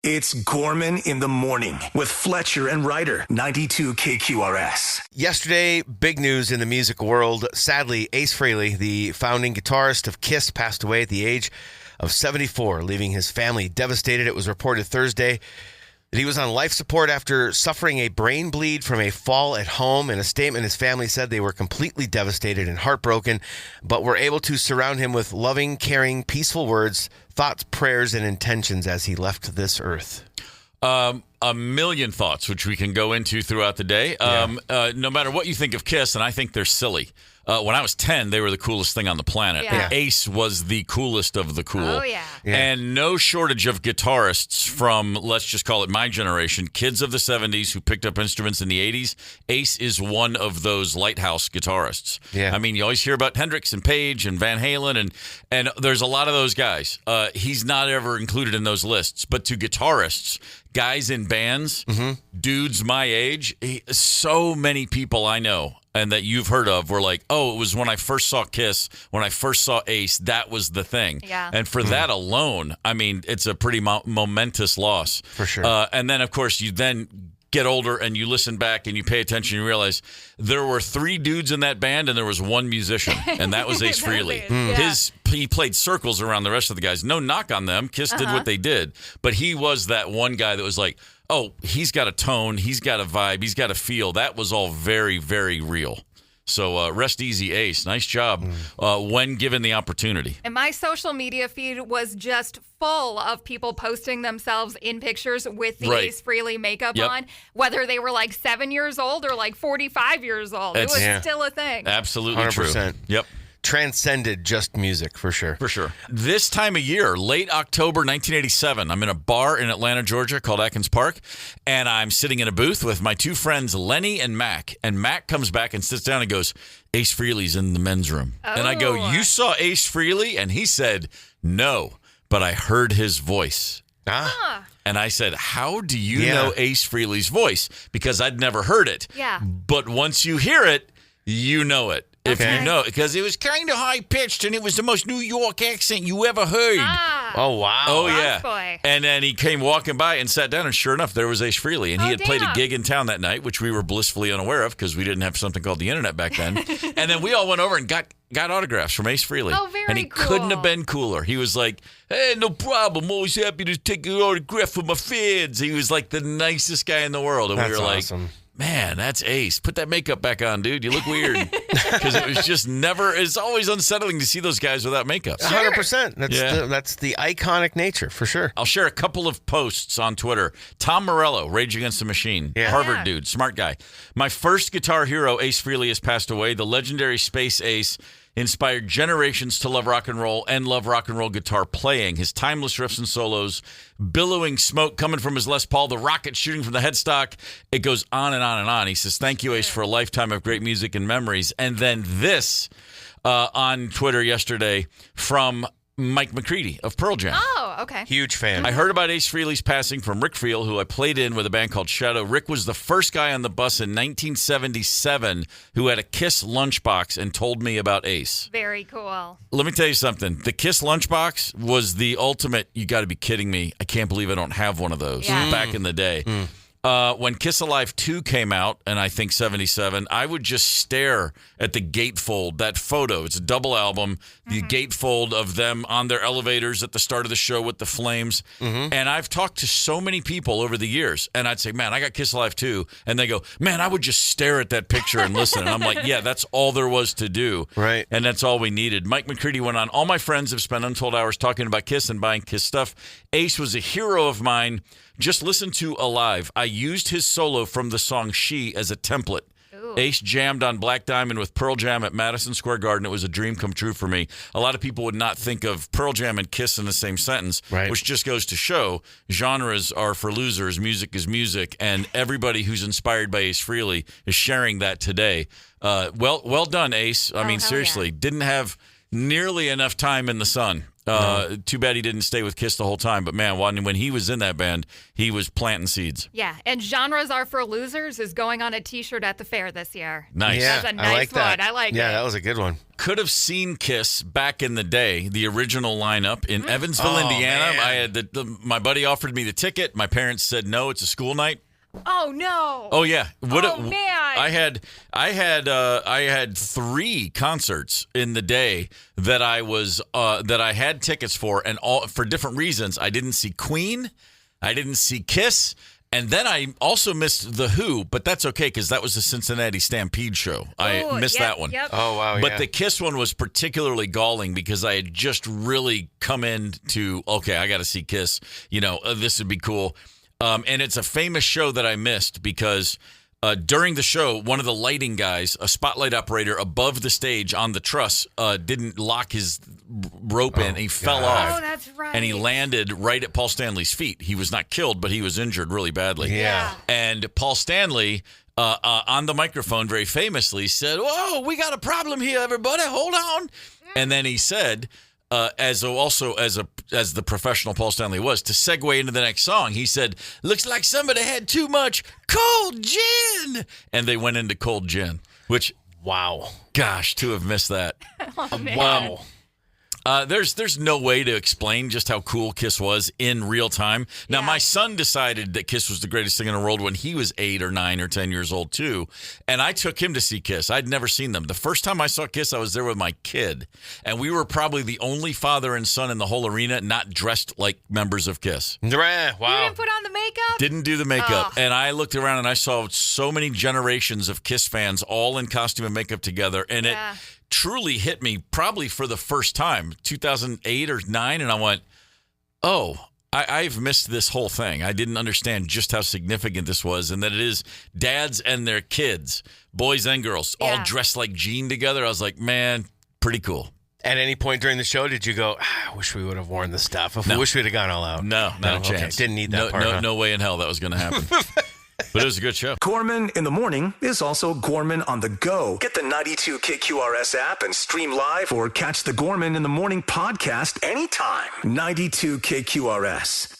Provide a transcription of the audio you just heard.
It's Gorman in the Morning with Fletcher and Ryder, 92 KQRS. Yesterday, big news in the music world. Sadly, Ace Frehley, the founding guitarist of Kiss, passed away at the age of 74, leaving his family devastated. It was reported Thursday that he was on life support after suffering a brain bleed from a fall at home. In a statement, his family said they were completely devastated and heartbroken, but were able to surround him with loving, caring, peaceful words, thoughts, prayers, and intentions as he left this earth. A million thoughts, which we can go into throughout the day. No matter what you think of Kiss, and I think they're silly. When I was 10, they were the coolest thing on the planet. Yeah. Ace was the coolest of the cool. Oh, yeah. And no shortage of guitarists from, let's just call it my generation, kids of the 70s who picked up instruments in the 80s. Ace is one of those lighthouse guitarists. Yeah. I mean, you always hear about Hendrix and Page and Van Halen, and there's a lot of those guys. He's not ever included in those lists. But to guitarists, guys in bands, dudes my age, so many people I know and that you've heard of were like, oh, it was when I first saw Kiss, when I first saw Ace, that was the thing. Yeah. And for that alone, I mean, it's a pretty momentous loss. For sure. And then, of course, you then get older and you listen back and you pay attention and you realize there were 3 dudes in that band and there was 1 musician, and that was Ace Frehley. He played circles around the rest of the guys. No knock on them. Kiss did what they did. But he was that one guy that was like, oh, he's got a tone, he's got a vibe, he's got a feel. That was all very, very real. So rest easy, Ace. Nice job when given the opportunity. And my social media feed was just full of people posting themselves in pictures with the Ace Frehley makeup on, whether they were like 7 years old or like 45 years old. It was still a thing. Absolutely 100%. true. Yep. Transcended just music, for sure. For sure. This time of year, late October 1987, I'm in a bar in Atlanta, Georgia called Atkins Park, and I'm sitting in a booth with my 2 friends, Lenny and Mac. And Mac comes back and sits down and goes, Ace Frehley's in the men's room. Oh. And I go, you saw Ace Frehley? And he said, no, but I heard his voice. And I said, how do you know Ace Frehley's voice? Because I'd never heard it. Yeah. But once you hear it, you know it. If you know, because it was kind of high-pitched, and it was the most New York accent you ever heard. Oh, wow. Oh, Lost yeah. boy. And then he came walking by and sat down, and sure enough, there was Ace Frehley. And he had played a gig in town that night, which we were blissfully unaware of because we didn't have something called the internet back then. And then we all went over and got autographs from Ace Frehley. Oh, very And he cool. couldn't have been cooler. He was like, hey, no problem. Always happy to take an autograph for my fans. He was like the nicest guy in the world. And we were like, awesome. man, that's Ace. Put that makeup back on, dude. You look weird. Because it was just never, it's always unsettling to see those guys without makeup. 100%. That's the iconic nature, for sure. I'll share a couple of posts on Twitter. Tom Morello, Rage Against the Machine. Harvard dude, smart guy. My first guitar hero, Ace Frehley, has passed away. The legendary Space Ace inspired generations to love rock and roll guitar playing. His timeless riffs and solos, billowing smoke coming from his Les Paul, the rocket shooting from the headstock. It goes on and on and on. He says, thank you, Ace, for a lifetime of great music and memories. And then this on Twitter yesterday from Mike McCready of Pearl Jam. Oh, okay. Huge fan. I heard about Ace Frehley's passing from Rick Friel, who I played in with a band called Shadow. Rick was the first guy on the bus in 1977 who had a Kiss lunchbox and told me about Ace. Very cool. Let me tell you something. The Kiss lunchbox was the ultimate, you got to be kidding me. I can't believe I don't have one of those back in the day. When Kiss Alive 2 came out, and I think 77, I would just stare at the gatefold, that photo. It's a double album, the gatefold of them on their elevators at the start of the show with the flames. And I've talked to so many people over the years, and I'd say, man, I got Kiss Alive 2. And they go, man, I would just stare at that picture and listen. And I'm like, yeah, that's all there was to do. Right. And that's all we needed. Mike McCready went on, all my friends have spent untold hours talking about Kiss and buying Kiss stuff. Ace was a hero of mine. Just listen to Alive. I used his solo from the song She as a template. Ooh. Ace jammed on Black Diamond with Pearl Jam at Madison Square Garden. It was a dream come true for me. A lot of people would not think of Pearl Jam and Kiss in the same sentence, which just goes to show genres are for losers. Music is music, and everybody who's inspired by Ace Frehley is sharing that today. Well done, Ace. I mean, seriously, didn't have nearly enough time in the sun Too bad he didn't stay with Kiss the whole time. But, man, when he was in that band, he was planting seeds. Yeah, and Genres Are for Losers is going on a T-shirt at the fair this year. Nice. Yeah, That's a nice I like that. one. I like it. Yeah, that was a good one. Could have seen Kiss back in the day, the original lineup in Evansville, Indiana. Man. I had my buddy offered me the ticket. My parents said no, it's a school night. Oh no! Oh yeah, Man! I had 3 concerts in the day that I had tickets for, and all for different reasons. I didn't see Queen, I didn't see Kiss, and then I also missed The Who, but that's okay because that was the Cincinnati Stampede show. I missed that one. Yep. Oh, wow, But the Kiss one was particularly galling because I had just really come into, okay, I got to see Kiss. This would be cool. And it's a famous show that I missed because during the show, one of the lighting guys, a spotlight operator above the stage on the truss, didn't lock his rope in. He fell off. Oh, that's right. And he landed right at Paul Stanley's feet. He was not killed, but he was injured really badly. Yeah. And Paul Stanley, on the microphone, very famously said, "Whoa, we got a problem here, everybody. Hold on." And then he said, as the professional Paul Stanley was, to segue into the next song, he said, "Looks like somebody had too much cold gin," and they went into cold gin. Which, wow, gosh, to have missed that. Oh, man. Wow. There's no way to explain just how cool Kiss was in real time. Now, my son decided that Kiss was the greatest thing in the world when he was 8 or 9 or 10 years old, too. And I took him to see Kiss. I'd never seen them. The first time I saw Kiss, I was there with my kid. And we were probably the only father and son in the whole arena not dressed like members of Kiss. Wow. You didn't put on the makeup? Didn't do the makeup. Oh. And I looked around and I saw so many generations of Kiss fans all in costume and makeup together. And it truly hit me probably for the first time, 2008 or 9, and I went, oh, I've missed this whole thing. I didn't understand just how significant this was, and that it is dads and their kids, boys and girls, all dressed like Gene together. I was like, man, pretty cool. At any point during the show, did you go, I wish we would have worn the stuff. I wish we'd have gone all out. No, not a chance. Okay. Didn't need that part. No way in hell that was going to happen. But it was a good show. Gorman in the Morning is also Gorman on the go. Get the 92 KQRS app and stream live or catch the Gorman in the Morning podcast anytime. 92 KQRS.